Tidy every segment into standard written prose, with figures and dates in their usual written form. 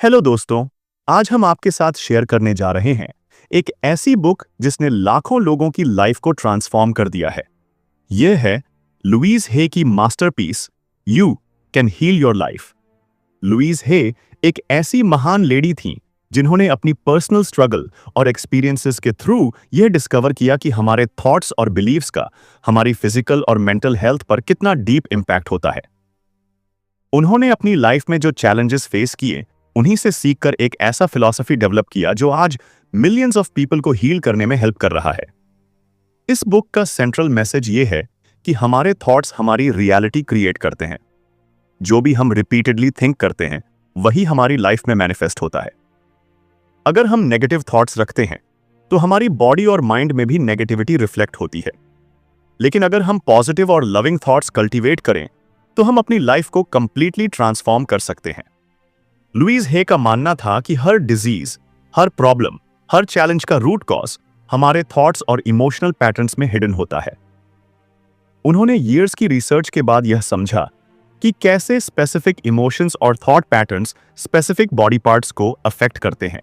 Hello दोस्तों, आज हम आपके साथ शेयर करने जा रहे हैं एक ऐसी बुक जिसने लाखों लोगों की लाइफ को ट्रांसफॉर्म कर दिया है। यह है लुईस हे की masterpiece you can heal your life. Louise Hay एक ऐसी महान लेडी थी जिन्होंने अपनी पर्सनल स्ट्रगल और एक्सपीरियंसेस के थ्रू यह डिस्कवर किया कि हमारे थॉट्स और बिलीव्स का हमारी फिजिकल और मेंटल हेल्थ पर कितना डीप इंपैक्ट होता है। उन्होंने अपनी लाइफ में जो चैलेंजेस फेस किए उन्हीं से सीखकर एक ऐसा फिलॉसफी डेवलप किया जो आज मिलियंस ऑफ पीपल को हील करने में हेल्प कर रहा है। इस बुक का सेंट्रल मैसेज ये है कि हमारे थॉट्स हमारी रियलिटी क्रिएट करते हैं। जो भी हम रिपीटेडली थिंक करते हैं वही हमारी लाइफ में मैनिफेस्ट होता है। अगर हम नेगेटिव थॉट्स रखते हैं तो हमारी बॉडी और माइंड में भी नेगेटिविटी रिफ्लेक्ट होती है, लेकिन अगर हम पॉजिटिव और लविंग थॉट्स कल्टीवेट करें तो हम अपनी लाइफ को कंप्लीटली ट्रांसफॉर्म कर सकते हैं। लुईस हे का मानना था कि हर डिजीज, हर प्रॉब्लम, हर चैलेंज का रूट कॉज हमारे थॉट्स और इमोशनल पैटर्न्स में हिडन होता है। उन्होंने ईयर्स की रिसर्च के बाद यह समझा कि कैसे स्पेसिफिक इमोशंस और thought patterns specific body parts को अफेक्ट करते हैं।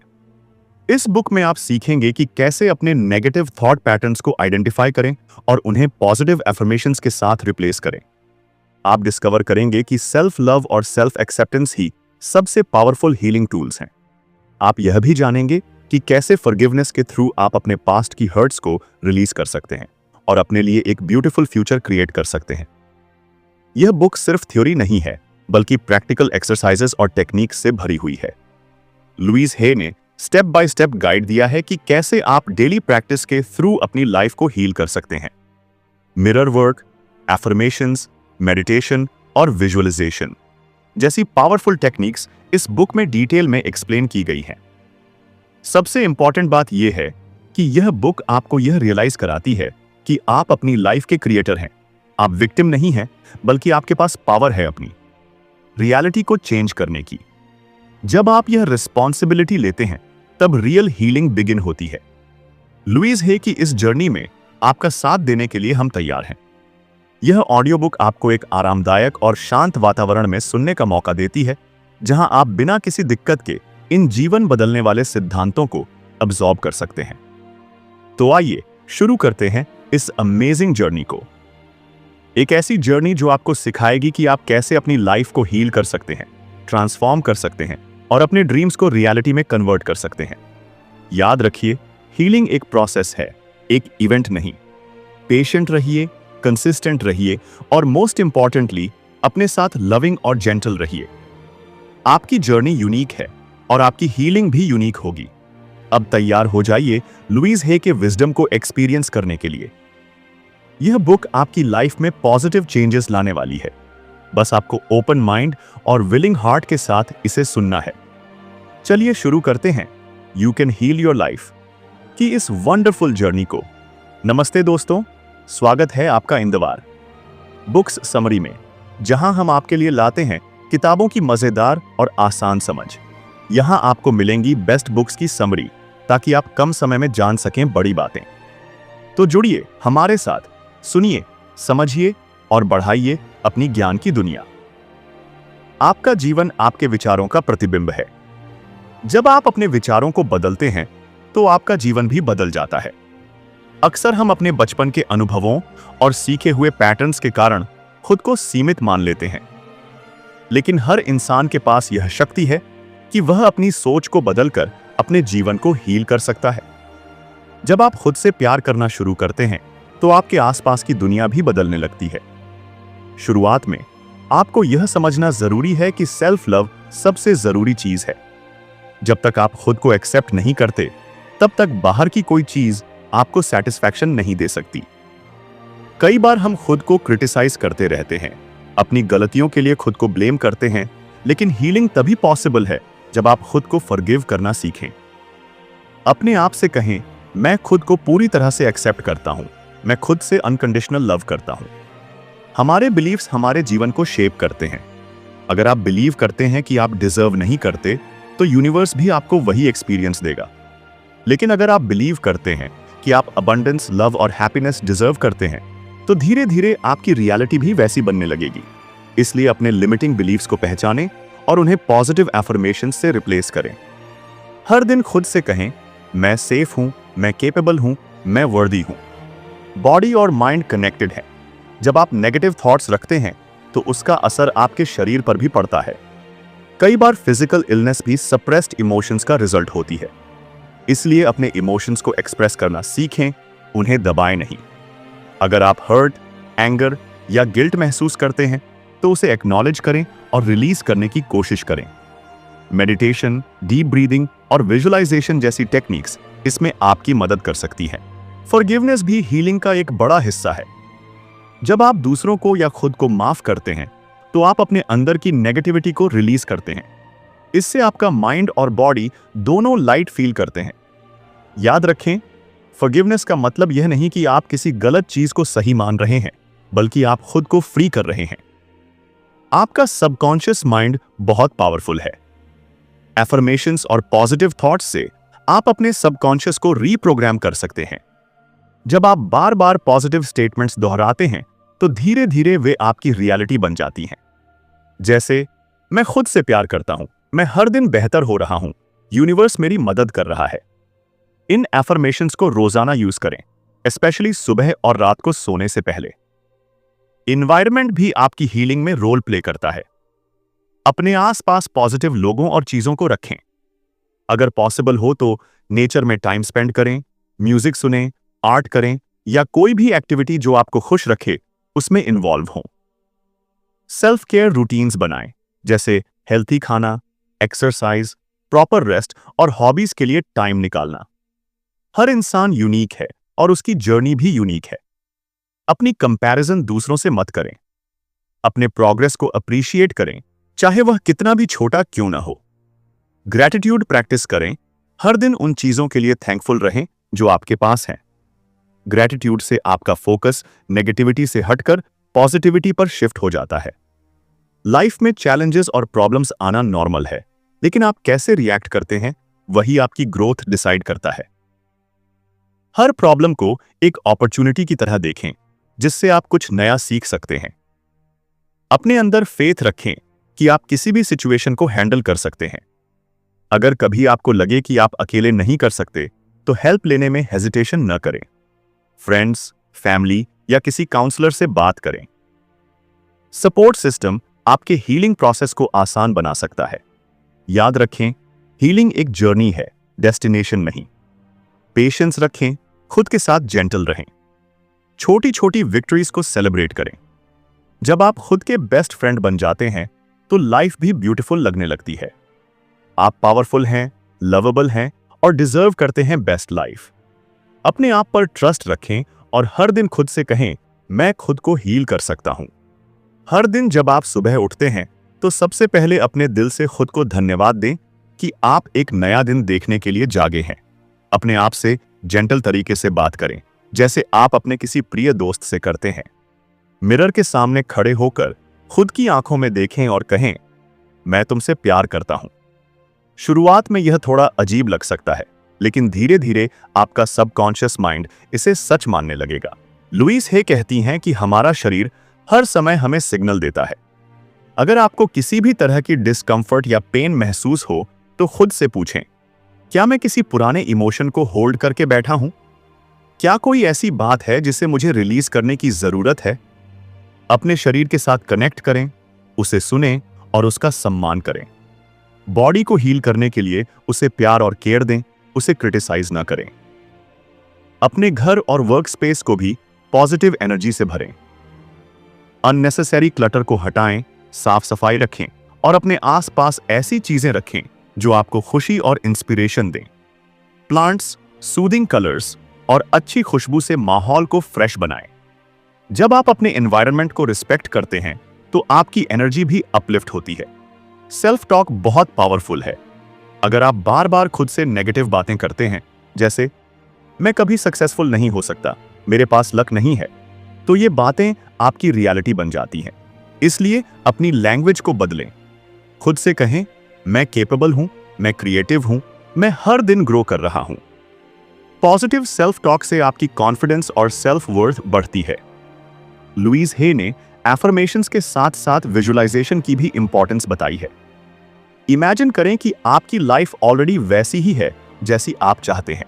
इस बुक में आप सीखेंगे कि कैसे अपने नेगेटिव थॉट पैटर्न्स को आइडेंटिफाई करें और उन्हें पॉजिटिव एफर्मेशंस के साथ रिप्लेस करें। आप डिस्कवर करेंगे कि सेल्फ लव और सेल्फ एक्सेप्टेंस ही सबसे पावरफुल हीलिंग टूल्स हैं। आप यह भी जानेंगे कि कैसे फॉरगिवनेस के थ्रू आप अपने पास्ट की हर्ट्स को रिलीज कर सकते हैं और अपने लिए एक ब्यूटीफुल फ्यूचर क्रिएट कर सकते हैं। यह बुक सिर्फ थ्योरी नहीं है बल्कि प्रैक्टिकल एक्सरसाइजेस और टेक्निक्स से भरी हुई है। लुईस हे ने स्टेप बाय स्टेप गाइड दिया है कि कैसे आप डेली प्रैक्टिस के थ्रू अपनी लाइफ को हील कर सकते हैं। मिरर वर्क, एफर्मेशंस, मेडिटेशन और विजुअलाइजेशन जैसी पावरफुल टेक्निक्स इस बुक में डिटेल में एक्सप्लेन की गई हैं। सबसे इंपॉर्टेंट बात यह है कि यह बुक आपको यह रियलाइज कराती है कि आप अपनी लाइफ के क्रिएटर हैं। आप विक्टिम नहीं हैं, बल्कि आपके पास पावर है अपनी रियलिटी को चेंज करने की। जब आप यह रिस्पॉन्सिबिलिटी लेते हैं तब रियल हीलिंग बिगिन होती है। लुईस हे की इस जर्नी में आपका साथ देने के लिए हम तैयार हैं। यह ऑडियो बुक आपको एक आरामदायक और शांत वातावरण में सुनने का मौका देती है, जहां आप बिना किसी दिक्कत के इन जीवन बदलने वाले सिद्धांतों को अब्सॉर्ब कर सकते हैं। तो आइए शुरू करते हैं इस अमेजिंग जर्नी को। एक ऐसी जर्नी जो आपको सिखाएगी कि आप कैसे अपनी लाइफ को हील कर सकते हैं, ट्रांसफॉर्म कर सकते हैं और अपने ड्रीम्स को रियलिटी में कन्वर्ट कर सकते हैं। याद रखिए, हीलिंग एक प्रोसेस है, एक इवेंट नहीं। पेशेंट रहिए, कंसिस्टेंट रहिए और मोस्ट इंपॉर्टेंटली अपने साथ लविंग और जेंटल रहिए। आपकी जर्नी यूनिक है और आपकी हीलिंग भी यूनिक होगी। अब तैयार हो जाइए लुईस हे के विजडम को एक्सपीरियंस करने के लिए। यह बुक आपकी लाइफ में पॉजिटिव चेंजेस लाने वाली है। बस आपको ओपन माइंड और विलिंग हार्ट के साथ इसे सुनना है। चलिए शुरू करते हैं you can heal your life की इस वंडरफुल जर्नी को। नमस्ते दोस्तों, स्वागत है आपका इंदवार बुक्स समरी में, जहां हम आपके लिए लाते हैं किताबों की मजेदार और आसान समझ। यहां आपको मिलेंगी बेस्ट बुक्स की समरी ताकि आप कम समय में जान सकें बड़ी बातें। तो जुड़िए हमारे साथ, सुनिए, समझिए और बढ़ाइए अपनी ज्ञान की दुनिया। आपका जीवन आपके विचारों का प्रतिबिंब है। जब आप अपने विचारों को बदलते हैं तो आपका जीवन भी बदल जाता है। अक्सर हम अपने बचपन के अनुभवों और सीखे हुए पैटर्न्स के कारण खुद को सीमित मान लेते हैं, लेकिन हर इंसान के पास यह शक्ति है कि वह अपनी सोच को बदलकर अपने जीवन को हील कर सकता है। जब आप खुद से प्यार करना शुरू करते हैं तो आपके आसपास की दुनिया भी बदलने लगती है। शुरुआत में आपको यह समझना जरूरी है कि सेल्फ लव सबसे जरूरी चीज है। जब तक आप खुद को एक्सेप्ट नहीं करते, तब तक बाहर की कोई चीज आपको सेटिस्फैक्शन नहीं दे सकती। कई बार हम खुद को क्रिटिसाइज करते रहते हैं, अपनी गलतियों के लिए खुद को ब्लेम करते हैं, लेकिन हीलिंग तभी पॉसिबल है जब आप खुद को फॉरगिव करना सीखें। अपने आप से कहें, मैं खुद को पूरी तरह से एक्सेप्ट करता हूं, मैं खुद से अनकंडीशनल लव करता हूं। हमारे बिलीव्स हमारे जीवन को शेप करते हैं। अगर आप बिलीव करते हैं कि आप डिजर्व नहीं करते, तो यूनिवर्स भी आपको वही एक्सपीरियंस देगा। लेकिन अगर आप बिलीव करते हैं कि आप अबंडेंस, लव और हैप्पीनेस डिजर्व करते हैं, तो धीरे धीरे आपकी रियलिटी भी वैसी बनने लगेगी। इसलिए अपने लिमिटिंग बिलीव्स को पहचानें और उन्हें पॉजिटिव एफर्मेशंस से रिप्लेस करें। हर दिन खुद से कहें, मैं सेफ हूं, मैं केपेबल हूं, मैं वर्दी हूं। बॉडी और माइंड कनेक्टेड है। जब आप नेगेटिव थॉट्स रखते हैं तो उसका असर आपके शरीर पर भी पड़ता है। कई बार फिजिकल इलनेस भी सप्रेस्ड इमोशंस का रिजल्ट होती है। इसलिए अपने इमोशंस को एक्सप्रेस करना सीखें, उन्हें दबाएं नहीं। अगर आप हर्ट, एंगर या गिल्ट महसूस करते हैं तो उसे एक्नॉलेज करें और रिलीज करने की कोशिश करें। मेडिटेशन, डीप ब्रीदिंग और विजुअलाइजेशन जैसी टेक्निक्स इसमें आपकी मदद कर सकती हैं। फॉरगिवनेस भी हीलिंग का एक बड़ा हिस्सा है। जब आप दूसरों को या खुद को माफ करते हैं तो आप अपने अंदर की नेगेटिविटी को रिलीज करते हैं। इससे आपका माइंड और बॉडी दोनों लाइट फील करते हैं। याद रखें, फॉरगिवनेस का मतलब यह नहीं कि आप किसी गलत चीज को सही मान रहे हैं, बल्कि आप खुद को फ्री कर रहे हैं। आपका सबकॉन्शियस माइंड बहुत पावरफुल है। एफर्मेशंस और पॉजिटिव थॉट्स से आप अपने सबकॉन्शियस को रीप्रोग्राम कर सकते हैं। जब आप बार बार पॉजिटिव स्टेटमेंट्स दोहराते हैं तो धीरे धीरे वे आपकी रियलिटी बन जाती हैं। जैसे, मैं खुद से प्यार करता हूं, मैं हर दिन बेहतर हो रहा हूं, यूनिवर्स मेरी मदद कर रहा है। इन एफर्मेशंस को रोजाना यूज करें, स्पेशली सुबह और रात को सोने से पहले। एनवायरनमेंट भी आपकी हीलिंग में रोल प्ले करता है। अपने आसपास पॉजिटिव लोगों और चीजों को रखें। अगर पॉसिबल हो तो नेचर में टाइम स्पेंड करें, म्यूजिक सुनें, आर्ट करें या कोई भी एक्टिविटी जो आपको खुश रखे उसमें इन्वॉल्व हों। सेल्फ केयर रूटीन्स बनाएं, जैसे हेल्थी खाना, एक्सरसाइज, प्रॉपर रेस्ट और हॉबीज के लिए टाइम निकालना। हर इंसान यूनिक है और उसकी जर्नी भी यूनिक है। अपनी कंपैरिजन दूसरों से मत करें। अपने प्रोग्रेस को अप्रिशिएट करें, चाहे वह कितना भी छोटा क्यों ना हो। ग्रैटिट्यूड प्रैक्टिस करें, हर दिन उन चीजों के लिए थैंकफुल रहें जो आपके पास हैं। ग्रैटिट्यूड से आपका फोकस नेगेटिविटी से हटकर पॉजिटिविटी पर शिफ्ट हो जाता है। लाइफ में चैलेंजेस और प्रॉब्लम्स आना नॉर्मल है, लेकिन आप कैसे रिएक्ट करते हैं वही आपकी ग्रोथ डिसाइड करता है। हर प्रॉब्लम को एक अपॉर्चुनिटी की तरह देखें, जिससे आप कुछ नया सीख सकते हैं। अपने अंदर फेथ रखें कि आप किसी भी सिचुएशन को हैंडल कर सकते हैं। अगर कभी आपको लगे कि आप अकेले नहीं कर सकते, तो हेल्प लेने में हेजिटेशन न करें। फ्रेंड्स, फैमिली या किसी काउंसलर से बात करें। सपोर्ट सिस्टम आपके हीलिंग प्रोसेस को आसान बना सकता है। याद रखें, हीलिंग एक जर्नी है, डेस्टिनेशन नहीं। पेशेंस रखें, खुद के साथ जेंटल रहें। छोटी छोटी विक्ट्रीज को सेलिब्रेट करें। जब आप खुद के बेस्ट फ्रेंड बन जाते हैं तो लाइफ भी ब्यूटीफुल लगने लगती है। आप पावरफुल हैं, लवेबल हैं और डिजर्व करते हैं बेस्ट लाइफ। अपने आप पर ट्रस्ट रखें और हर दिन खुद से कहें, मैं खुद को हील कर सकता हूं। हर दिन जब आप सुबह उठते हैं तो सबसे पहले अपने दिल से खुद को धन्यवाद दें कि आप एक नया दिन देखने के लिए जागे हैं। अपने आप से जेंटल तरीके से बात करें, जैसे आप अपने किसी प्रिय दोस्त से करते हैं। मिरर के सामने खड़े होकर खुद की आंखों में देखें और कहें, मैं तुमसे प्यार करता हूं। शुरुआत में यह थोड़ा अजीब लग सकता है, लेकिन धीरे धीरे आपका सबकॉन्शियस माइंड इसे सच मानने लगेगा। लुईस हे कहती हैं कि हमारा शरीर हर समय हमें सिग्नल देता है। अगर आपको किसी भी तरह की डिस्कंफर्ट या पेन महसूस हो तो खुद से पूछें, क्या मैं किसी पुराने इमोशन को होल्ड करके बैठा हूं? क्या कोई ऐसी बात है जिसे मुझे रिलीज करने की जरूरत है? अपने शरीर के साथ कनेक्ट करें, उसे सुनें और उसका सम्मान करें। बॉडी को हील करने के लिए उसे प्यार और केयर दें, उसे क्रिटिसाइज ना करें। अपने घर और वर्क स्पेस को भी पॉजिटिव एनर्जी से भरें। अननेसेसरी क्लटर को हटाएं, साफ सफाई रखें और अपने आसपास ऐसी चीजें रखें जो आपको खुशी और इंस्पिरेशन दें। प्लांट्स, सूदिंग कलर्स और अच्छी खुशबू से माहौल को फ्रेश बनाएं। जब आप अपने एनवायरनमेंट को रिस्पेक्ट करते हैं तो आपकी एनर्जी भी अपलिफ्ट होती है। सेल्फ टॉक बहुत पावरफुल है। अगर आप बार बार खुद से नेगेटिव बातें करते हैं, जैसे मैं कभी सक्सेसफुल नहीं हो सकता, मेरे पास लक नहीं है, तो ये बातें आपकी रियलिटी बन जाती हैं। इसलिए अपनी लैंग्वेज को बदलें। खुद से कहें, मैं केपेबल हूं, मैं क्रिएटिव हूं, मैं हर दिन ग्रो कर रहा हूं। पॉजिटिव सेल्फ टॉक से आपकी कॉन्फिडेंस और सेल्फ वर्थ बढ़ती है। लुईस हे ने एफर्मेशंस के साथ साथ विजुअलाइजेशन की भी इंपॉर्टेंस बताई है। इमेजिन करें कि आपकी लाइफ ऑलरेडी वैसी ही है जैसी आप चाहते हैं।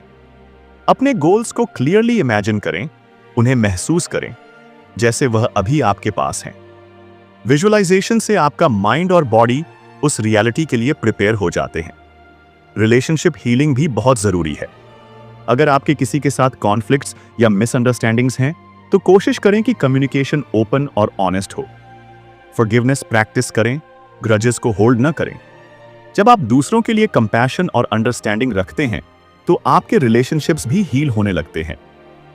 अपने गोल्स को क्लियरली इमेजिन करें, उन्हें महसूस करें जैसे वह अभी आपके पास हैं। विजुअलाइजेशन से आपका माइंड और बॉडी उस रियलिटी के लिए प्रिपेयर हो जाते हैं। रिलेशनशिप हीलिंग भी बहुत जरूरी है। अगर आपके किसी के साथ कॉन्फ्लिक्ट्स या मिसअंडरस्टैंडिंग्स हैं, तो कोशिश करें कि कम्युनिकेशन ओपन और ऑनेस्ट हो। फॉरगिवनेस प्रैक्टिस करें, ग्रजेस को होल्ड न करें। जब आप दूसरों के लिए कंपैशन और अंडरस्टैंडिंग रखते हैं, तो आपके रिलेशनशिप्स भी हील होने लगते हैं।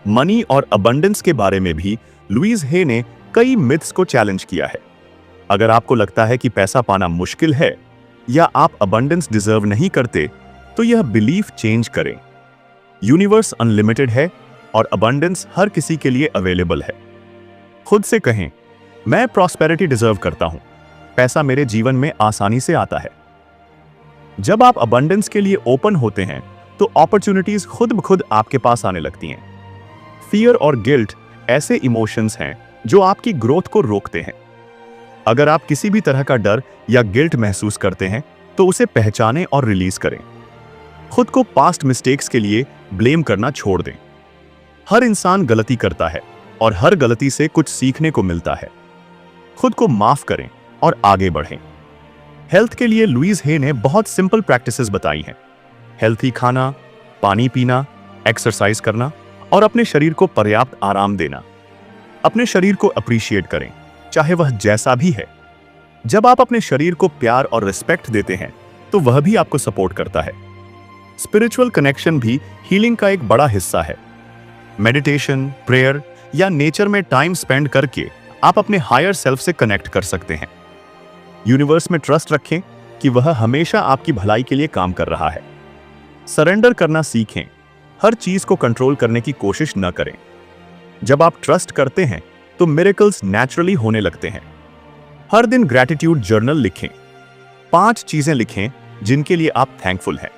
मनी और अबंडेंस के बारे में भी लुईस हे ने कई मिथ्स को चैलेंज किया है। अगर आपको लगता है कि पैसा पाना मुश्किल है या आप अबंडेंस डिजर्व नहीं करते, तो यह बिलीफ चेंज करें। यूनिवर्स अनलिमिटेड है और अबंडेंस हर किसी के लिए अवेलेबल है। खुद से कहें, मैं प्रॉस्पेरिटी डिजर्व करता हूं, पैसा मेरे जीवन में आसानी से आता है। जब आप अबंडेंस के लिए ओपन होते हैं, तो अपॉर्चुनिटीज खुद ब खुद आपके पास आने लगती हैं। फियर और गिल्ट ऐसे इमोशंस हैं जो आपकी ग्रोथ को रोकते हैं। अगर आप किसी भी तरह का डर या गिल्ट महसूस करते हैं, तो उसे पहचानें और रिलीज करें। खुद को पास्ट मिस्टेक्स के लिए ब्लेम करना छोड़ दें। हर इंसान गलती करता है और हर गलती से कुछ सीखने को मिलता है। खुद को माफ करें और आगे बढ़ें। हेल्थ के लिए लुईस हे ने बहुत सिंपल प्रैक्टिसेस बताई हैं। हेल्थी खाना, पानी पीना, एक्सरसाइज करना और अपने शरीर को पर्याप्त आराम देना। अपने शरीर को अप्रिशिएट करें, चाहे वह जैसा भी है। जब आप अपने शरीर को प्यार और रिस्पेक्ट देते हैं, तो वह भी आपको सपोर्ट करता है। स्पिरिचुअल कनेक्शन भी हीलिंग का एक बड़ा हिस्सा है। मेडिटेशन, प्रेयर या नेचर में टाइम स्पेंड करके आप अपने हायर सेल्फ से कनेक्ट कर सकते हैं। यूनिवर्स में ट्रस्ट रखें कि वह हमेशा आपकी भलाई के लिए काम कर रहा है। सरेंडर करना सीखें, हर चीज को कंट्रोल करने की कोशिश न करें। जब आप ट्रस्ट करते हैं, तो मिरेकल्स नेचुरली होने लगते हैं। हर दिन ग्रैटिट्यूड जर्नल लिखें। 5 चीजें लिखें जिनके लिए आप थैंकफुल हैं।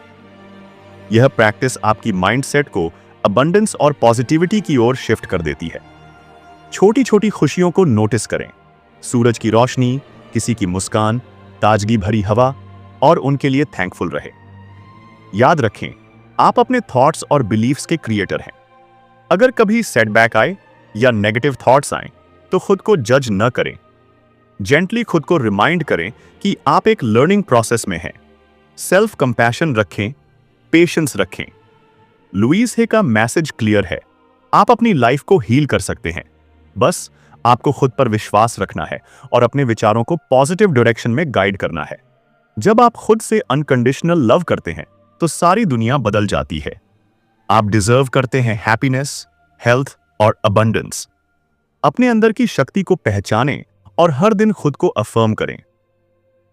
यह प्रैक्टिस आपकी माइंडसेट को अबंडेंस और पॉजिटिविटी की ओर शिफ्ट कर देती है। छोटी छोटी खुशियों को नोटिस करें। सूरज की रोशनी, किसी की मुस्कान, ताजगी भरी हवा, और उनके लिए थैंकफुल रहे। याद रखें, आप अपने थॉट्स और बिलीफ्स के क्रिएटर हैं। अगर कभी सेटबैक आए या नेगेटिव थॉट्स आए, तो खुद को जज न करें। जेंटली खुद को रिमाइंड करें कि आप एक लर्निंग प्रोसेस में हैं। सेल्फ कंपैशन रखें, पेशेंस रखें। लुईस हे का मैसेज क्लियर है, आप अपनी लाइफ को हील कर सकते हैं। बस आपको खुद पर विश्वास रखना है और अपने विचारों को पॉजिटिव डायरेक्शन में गाइड करना है। जब आप खुद से अनकंडीशनल लव करते हैं, तो सारी दुनिया बदल जाती है। आप डिजर्व करते हैं हैप्पीनेस, हेल्थ और अबंडेंस। अपने अंदर की शक्ति को पहचानें और हर दिन खुद को अफर्म करें।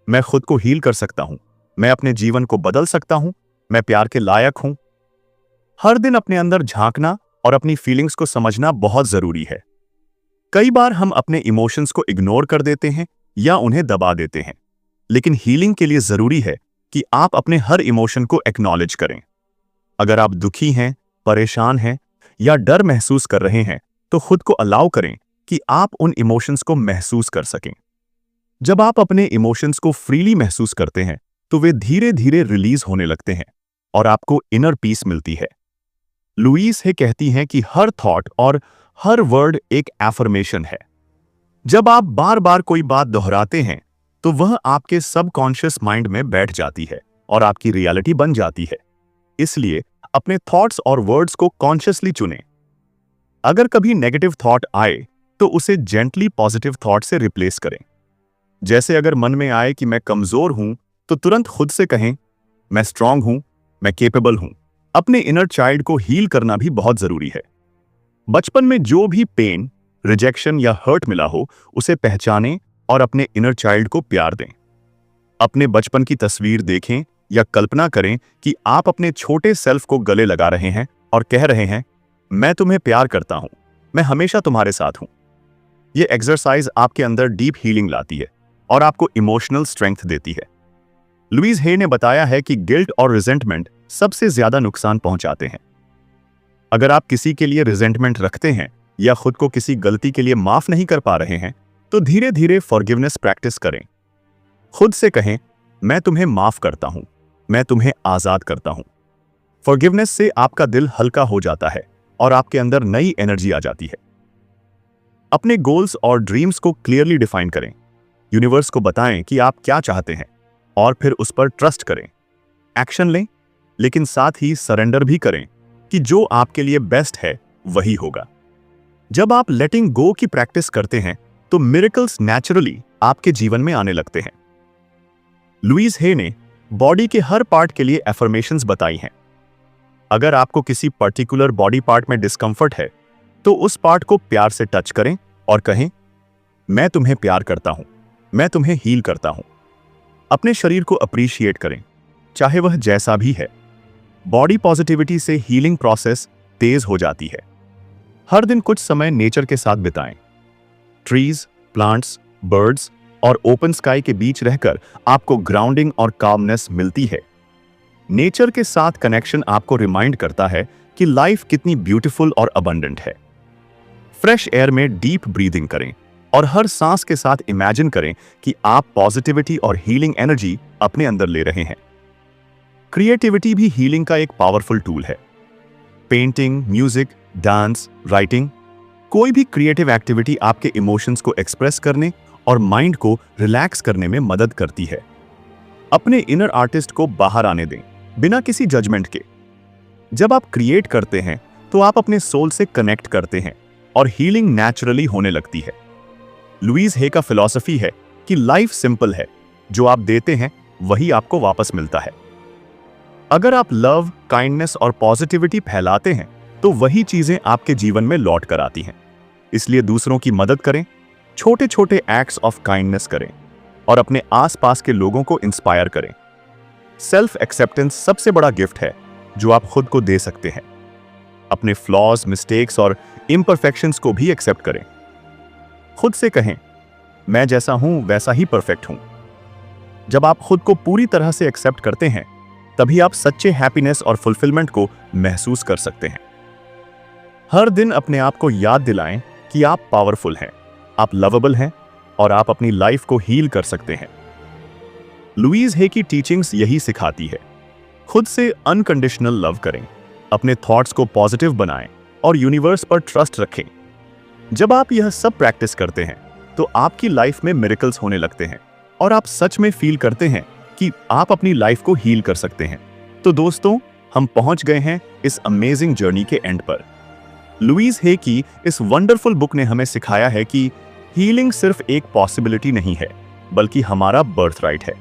मैं खुद को हील कर सकता हूं, मैं अपने जीवन को बदल सकता हूं, मैं प्यार के लायक हूं। हर दिन अपने अंदर झांकना और अपनी फीलिंग्स को समझना बहुत जरूरी है। कई बार हम अपने इमोशंस को इग्नोर कर देते हैं या उन्हें दबा देते हैं, लेकिन हीलिंग के लिए जरूरी है कि आप अपने हर इमोशन को एक्नॉलेज करें। अगर आप दुखी हैं, परेशान हैं या डर महसूस कर रहे हैं, तो खुद को अलाउ करें कि आप उन इमोशंस को महसूस कर सकें। जब आप अपने इमोशंस को फ्रीली महसूस करते हैं, तो वे धीरे धीरे रिलीज होने लगते हैं और आपको इनर पीस मिलती है। लुईस हे कहती हैं कि हर थॉट और हर वर्ड एक एफर्मेशन है। जब आप बार बार कोई बात दोहराते हैं, तो वह आपके सबकॉन्शियस माइंड में बैठ जाती है और आपकी रियलिटी बन जाती है। इसलिए अपने थॉट्स और वर्ड्स को कॉन्शियसली चुनें। अगर कभी नेगेटिव थॉट आए, तो उसे जेंटली पॉजिटिव थॉट से रिप्लेस करें। जैसे अगर मन में आए कि मैं कमजोर हूं, तो तुरंत खुद से कहें, मैं स्ट्रांग हूं, मैं केपेबल हूं। अपने इनर चाइल्ड को हील करना भी बहुत जरूरी है। बचपन में जो भी पेन, रिजेक्शन या हर्ट मिला हो, उसे पहचानें और अपने इनर चाइल्ड को प्यार दें। अपने बचपन की तस्वीर देखें या कल्पना करें कि आप अपने छोटे सेल्फ को गले लगा रहे हैं और कह रहे हैं, मैं तुम्हें प्यार करता हूं, मैं हमेशा तुम्हारे साथ हूं। यह एक्सरसाइज आपके अंदर डीप हीलिंग लाती है और आपको इमोशनल स्ट्रेंथ देती है। लुईस हे ने बताया है कि गिल्ट और रिजेंटमेंट सबसे ज्यादा नुकसान पहुंचाते हैं। अगर आप किसी के लिए रिजेंटमेंट रखते हैं या खुद को किसी गलती के लिए माफ नहीं कर पा रहे हैं, तो धीरे धीरे फॉरगिवनेस प्रैक्टिस करें। खुद से कहें, मैं तुम्हें माफ करता हूं, मैं तुम्हें आजाद करता हूं। फॉरगिवनेस से आपका दिल हल्का हो जाता है और आपके अंदर नई एनर्जी आ जाती है। अपने गोल्स और ड्रीम्स को क्लियरली डिफाइन करें। यूनिवर्स को बताएं कि आप क्या चाहते हैं और फिर उस पर ट्रस्ट करें। एक्शन लें, लेकिन साथ ही सरेंडर भी करें कि जो आपके लिए बेस्ट है वही होगा। जब आप लेटिंग गो की प्रैक्टिस करते हैं तो मिरेकल्स नेचुरली आपके जीवन में आने लगते हैं। लुईस हे ने बॉडी के हर पार्ट के लिए एफर्मेशंस बताई हैं। अगर आपको किसी पर्टिकुलर बॉडी पार्ट में डिस्कंफर्ट है तो उस पार्ट को प्यार से टच करें और कहें, मैं तुम्हें प्यार करता हूं, मैं तुम्हें हील करता हूं। अपने शरीर को अप्रिशिएट करें, चाहे वह जैसा भी है। बॉडी पॉजिटिविटी से हीलिंग प्रोसेस तेज हो जाती है। हर दिन कुछ समय नेचर के साथ बिताएं। ट्रीज, प्लांट्स, बर्ड्स और ओपन स्काई के बीच रहकर आपको ग्राउंडिंग और कामनेस मिलती है। नेचर के साथ कनेक्शन आपको रिमाइंड करता है कि लाइफ कितनी ब्यूटीफुल और अबंडेंट है। फ्रेश एयर में डीप ब्रीदिंग करें और हर सांस के साथ इमेजिन करें कि आप पॉजिटिविटी और हीलिंग एनर्जी अपने अंदर ले रहे हैं। क्रिएटिविटी भी हीलिंग का एक पावरफुल टूल है। पेंटिंग, म्यूजिक, डांस, राइटिंग, कोई भी क्रिएटिव एक्टिविटी आपके इमोशंस को एक्सप्रेस करने और माइंड को रिलैक्स करने में मदद करती है। अपने इनर आर्टिस्ट को बाहर आने दें, बिना किसी जजमेंट के। जब आप क्रिएट करते हैं तो आप अपने सोल से कनेक्ट करते हैं और हीलिंग नेचुरली होने लगती है। लुईस हे का फिलॉसफी है कि लाइफ सिंपल है, जो आप देते हैं वही आपको वापस मिलता है। अगर आप लव, काइंडनेस और पॉजिटिविटी फैलाते हैं तो वही चीजें आपके जीवन में लौट कर आती हैं। इसलिए दूसरों की मदद करें, छोटे छोटे एक्ट्स ऑफ काइंडनेस करें और अपने आसपास के लोगों को इंस्पायर करें। सेल्फ एक्सेप्टेंस सबसे बड़ा गिफ्ट है जो आप खुद को दे सकते हैं। अपने फ्लॉज, मिस्टेक्स और इम्परफेक्शंस को भी एक्सेप्ट करें। खुद से कहें, मैं जैसा हूं वैसा ही परफेक्ट हूं। जब आप खुद को पूरी तरह से एक्सेप्ट करते हैं तभी आप सच्चे हैप्पीनेस और फुलफिलमेंट को महसूस कर सकते हैं। हर दिन अपने आप को याद दिलाएं कि आप पावरफुल हैं, आप लवेबल हैं और आप अपनी लाइफ को हील कर सकते हैं। लुईस हे की टीचिंग्स यही सिखाती है। खुद से अनकंडीशनल लव करें, अपने थॉट्स को पॉजिटिव बनाएं और यूनिवर्स पर ट्रस्ट रखें। जब आप यह सब प्रैक्टिस करते हैं तो आपकी लाइफ में मिरेकल्स होने लगते हैं और आप सच में फील करते हैं कि आप अपनी लाइफ को हील कर सकते हैं। तो दोस्तों, हम पहुंच गए हैं इस अमेजिंग जर्नी के एंड पर। लुईस हे की इस वंडरफुल बुक ने हमें सिखाया है कि हीलिंग सिर्फ एक पॉसिबिलिटी नहीं है, बल्कि हमारा बर्थराइट है।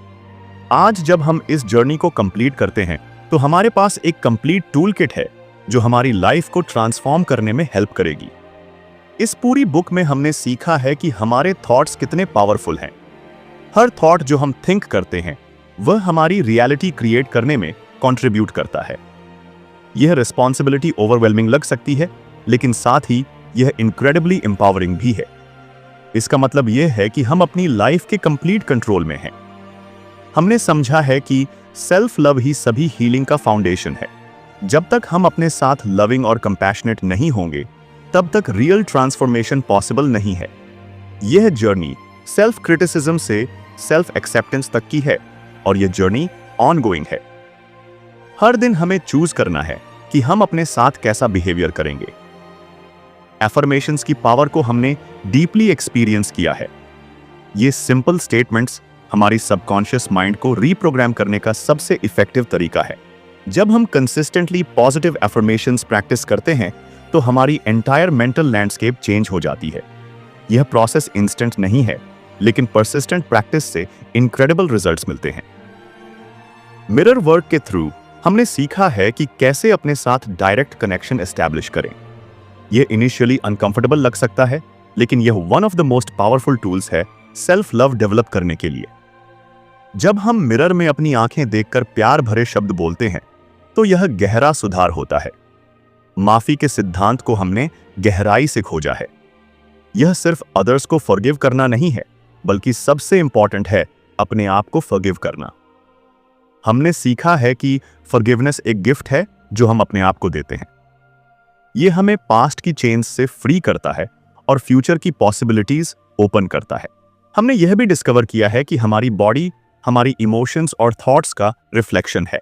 आज जब हम इस जर्नी को कंप्लीट करते हैं तो हमारे पास एक कंप्लीट टूल किट है जो हमारी लाइफ को ट्रांसफॉर्म करने में हेल्प करेगी। इस पूरी बुक में हमने सीखा है कि हमारे थॉट्स कितने पावरफुल हैं। हर थॉट जो हम थिंक करते हैं वह हमारी रियलिटी क्रिएट करने में कंट्रीब्यूट करता है। यह रिस्पॉन्सिबिलिटी ओवरवेलमिंग लग सकती है, लेकिन साथ ही यह इनक्रेडिबली एम्पावरिंग भी है। इसका मतलब यह है कि हम अपनी लाइफ के कंप्लीट कंट्रोल में हैं। हमने समझा है कि सेल्फ लव ही सभी हीलिंग का फाउंडेशन है। जब तक हम अपने साथ लविंग और कंपैशनेट नहीं होंगे तब तक रियल ट्रांसफॉर्मेशन पॉसिबल नहीं है। यह जर्नी सेल्फ क्रिटिसिज्म से सेल्फ एक्सेप्टेंस तक की है और यह जर्नी ऑनगोइंग है। हर दिन हमें चूज करना है कि हम अपने साथ कैसा बिहेवियर करेंगे। एफर्मेशंस की पावर को हमने डीपली एक्सपीरियंस किया है। ये सिंपल स्टेटमेंट्स हमारी सबकॉन्शियस माइंड को रीप्रोग्राम करने का सबसे इफेक्टिव तरीका है। जब हम कंसिस्टेंटली पॉजिटिव एफर्मेशंस प्रैक्टिस करते हैं तो हमारी एंटायर मेंटल लैंडस्केप चेंज हो जाती है। यह प्रोसेस इंस्टेंट नहीं है, लेकिन परसिस्टेंट प्रैक्टिस से इनक्रेडिबल रिजल्ट्स मिलते हैं। मिरर वर्क के थ्रू हमने सीखा है कि कैसे अपने साथ डायरेक्ट कनेक्शन एस्टैब्लिश करें। यह इनिशियली अनकंफर्टेबल लग सकता है, लेकिन यह one of the most powerful tools है सेल्फ लव डेवलप करने के लिए। जब हम मिरर में अपनी आंखें देखकर प्यार भरे शब्द बोलते हैं तो यह गहरा सुधार होता है। माफी के सिद्धांत को हमने गहराई से खोजा है। यह सिर्फ अदर्स को फॉरगिव करना नहीं है, बल्कि सबसे इंपॉर्टेंट है अपने आप को फॉरगिव करना। हमने सीखा है कि फॉरगिवनेस एक गिफ्ट है जो हम अपने आप को देते हैं। यह हमें पास्ट की चेन्स से फ्री करता है और फ्यूचर की पॉसिबिलिटीज ओपन करता है। हमने यह भी डिस्कवर किया है कि हमारी बॉडी हमारी इमोशंस और थॉट्स का रिफ्लेक्शन है।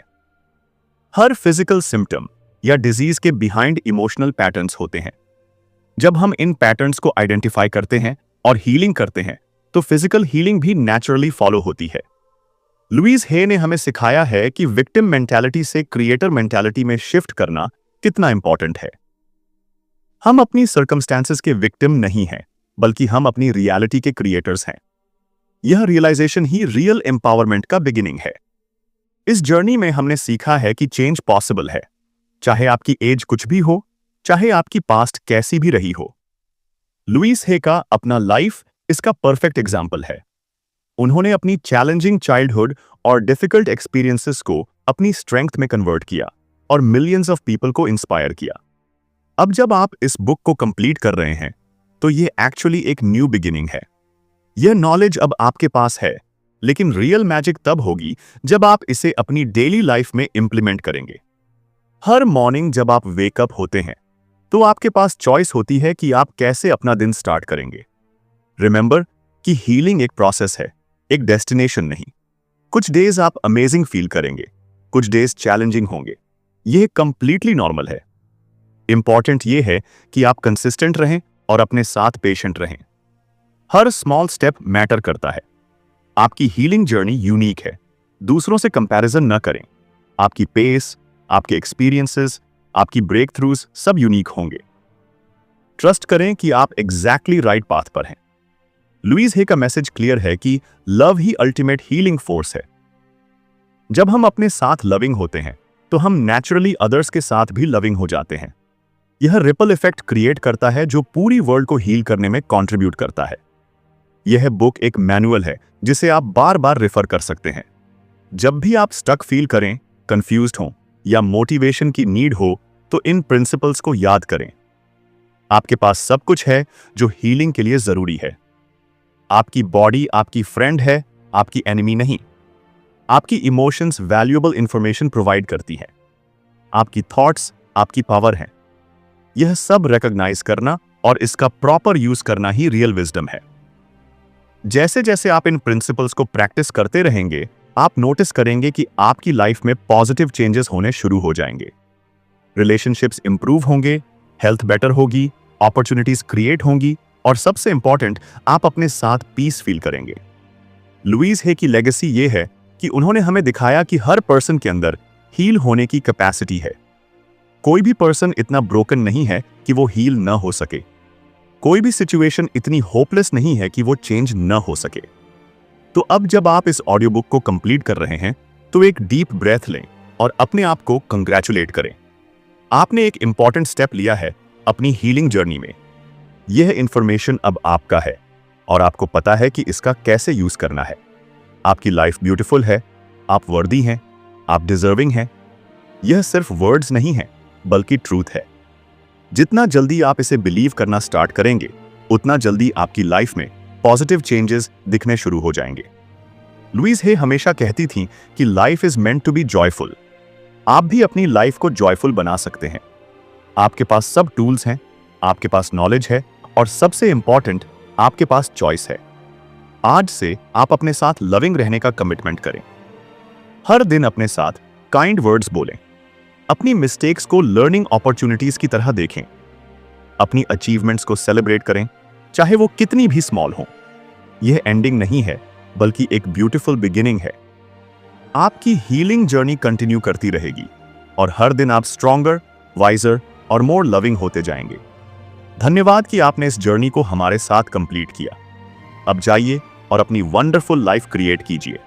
हर फिजिकल सिम्टम या डिजीज के बिहाइंड इमोशनल पैटर्न्स होते हैं। जब हम इन पैटर्न्स को आइडेंटिफाई करते हैं और हीलिंग करते हैं तो फिजिकल हीलिंग भी नेचुरली फॉलो होती है। लुईस हे ने हमें सिखाया है कि विक्टिम मेंटालिटी से क्रिएटर मेंटालिटी में शिफ्ट करना कितना इंपॉर्टेंट है। हम अपनी सर्कमस्टेंसेस के विक्टिम नहीं हैं, बल्कि हम अपनी रियलिटी के क्रिएटर्स हैं। यह रियलाइजेशन ही रियल एम्पावरमेंट का बिगिनिंग है। इस जर्नी में हमने सीखा है कि चेंज पॉसिबल है, चाहे आपकी एज कुछ भी हो, चाहे आपकी पास्ट कैसी भी रही हो। लुईस हे का अपना लाइफ इसका परफेक्ट एग्जाम्पल है। उन्होंने अपनी चैलेंजिंग चाइल्डहुड और डिफिकल्ट एक्सपीरियंसेस को अपनी स्ट्रेंथ में कन्वर्ट किया और मिलियंस ऑफ पीपल को इंस्पायर किया। अब जब आप इस बुक को कंप्लीट कर रहे हैं तो ये एक्चुअली एक न्यू बिगिनिंग है। यह नॉलेज अब आपके पास है, लेकिन रियल मैजिक तब होगी जब आप इसे अपनी डेली लाइफ में इंप्लीमेंट करेंगे। हर मॉर्निंग जब आप वेकअप होते हैं तो आपके पास चॉइस होती है कि आप कैसे अपना दिन स्टार्ट करेंगे। रिमेंबर कि हीलिंग एक प्रोसेस है, एक डेस्टिनेशन नहीं। कुछ डेज आप अमेजिंग फील करेंगे, कुछ डेज चैलेंजिंग होंगे। यह कंप्लीटली नॉर्मल है। इंपॉर्टेंट यह है कि आप कंसिस्टेंट रहें और अपने साथ पेशेंट रहें। हर स्मॉल स्टेप मैटर करता है। आपकी हीलिंग जर्नी यूनिक है, दूसरों से कंपैरिजन न करें। आपकी पेस, आपके एक्सपीरियंसेस, आपकी ब्रेक थ्रूज सब यूनिक होंगे। ट्रस्ट करें कि आप एग्जैक्टली राइट पाथ पर हैं। लुईस हे का मैसेज क्लियर है कि लव ही अल्टीमेट हीलिंग फोर्स है। जब हम अपने साथ लविंग होते हैं तो हम नेचुरली अदर्स के साथ भी लविंग हो जाते हैं। यह रिपल इफेक्ट क्रिएट करता है जो पूरी वर्ल्ड को हील करने में कंट्रीब्यूट करता है। यह बुक एक मैनुअल है जिसे आप बार बार रेफर कर सकते हैं। जब भी आप स्टक फील करें, कंफ्यूज्ड हों या मोटिवेशन की नीड हो तो इन प्रिंसिपल्स को याद करें। आपके पास सब कुछ है जो हीलिंग के लिए जरूरी है। आपकी बॉडी आपकी फ्रेंड है, आपकी एनिमी नहीं। आपकी इमोशंस वैल्यूएबल इंफॉर्मेशन प्रोवाइड करती है। आपकी थॉट्स आपकी पावर हैं। यह सब रिकॉग्नाइज करना और इसका प्रॉपर यूज करना ही रियल विजडम है। जैसे जैसे आप इन प्रिंसिपल्स को प्रैक्टिस करते रहेंगे, आप नोटिस करेंगे कि आपकी लाइफ में पॉजिटिव चेंजेस होने शुरू हो जाएंगे। रिलेशनशिप्स इंप्रूव होंगे, हेल्थ बेटर होगी, अपॉर्चुनिटीज क्रिएट होंगी और सबसे इंपॉर्टेंट, आप अपने साथ पीस फील करेंगे। लुईस हे की लेगेसी ये है कि उन्होंने हमें दिखाया कि हर पर्सन के अंदर हील होने की कैपेसिटी है। कोई भी पर्सन इतना ब्रोकन नहीं है कि वो हील न हो सके। कोई भी सिचुएशन इतनी होपलेस नहीं है कि वो चेंज न हो सके। तो अब जब आप इस ऑडियो बुक को कंप्लीट कर रहे हैं तो एक डीप ब्रेथ लें और अपने आप को कंग्रेचुलेट करें। आपने एक इंपॉर्टेंट स्टेप लिया है अपनी हीलिंग जर्नी में। यह इंफॉर्मेशन अब आपका है और आपको पता है कि इसका कैसे यूज करना है। आपकी लाइफ ब्यूटीफुल है, आप वर्दी हैं, आप डिजर्विंग हैं। यह सिर्फ वर्ड्स नहीं है बल्कि ट्रूथ है। जितना जल्दी आप इसे बिलीव करना स्टार्ट करेंगे, उतना जल्दी आपकी लाइफ में पॉजिटिव चेंजेस दिखने शुरू हो जाएंगे। लुईस हे हमेशा कहती थी कि life is meant to be joyful. आप भी अपनी लाइफ को जॉयफुल बना सकते हैं। आपके पास सब टूल्स हैं, आपके पास नॉलेज है और सबसे इंपॉर्टेंट, आपके पास चॉइस है। आज से आप अपने साथ लविंग रहने का कमिटमेंट करें। हर दिन अपने साथ काइंड वर्ड्स बोलें। अपनी मिस्टेक्स को लर्निंग अपॉर्चुनिटीज की तरह देखें। अपनी अचीवमेंट्स को सेलिब्रेट करें, चाहे वो कितनी भी स्मॉल हो। यह एंडिंग नहीं है बल्कि एक ब्यूटीफुल बिगिनिंग है। आपकी हीलिंग जर्नी कंटिन्यू करती रहेगी और हर दिन आप स्ट्रॉन्गर, वाइजर और मोर लविंग होते जाएंगे। धन्यवाद कि आपने इस जर्नी को हमारे साथ कंप्लीट किया। अब जाइए और अपनी वंडरफुल लाइफ क्रिएट कीजिए।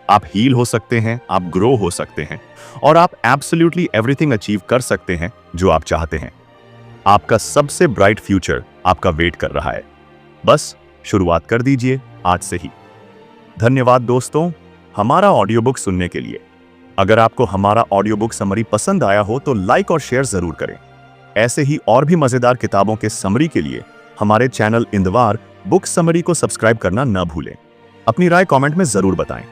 आप हील हो सकते हैं, आप ग्रो हो सकते हैं और आप एब्सोल्युटली एवरीथिंग अचीव कर सकते हैं जो आप चाहते हैं। आपका सबसे ब्राइट फ्यूचर आपका वेट कर रहा है। बस शुरुआत कर दीजिए आज से ही। धन्यवाद दोस्तों, हमारा ऑडियो बुक सुनने के लिए। अगर आपको हमारा ऑडियो बुक समरी पसंद आया हो तो लाइक और शेयर जरूर करें। ऐसे ही और भी मजेदार किताबों के समरी के लिए हमारे चैनल इंदवार बुक समरी को सब्सक्राइब करना न भूलें। अपनी राय कमेंट में जरूर बताएं।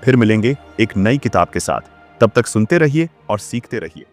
फिर मिलेंगे एक नई किताब के साथ। तब तक सुनते रहिए और सीखते रहिए।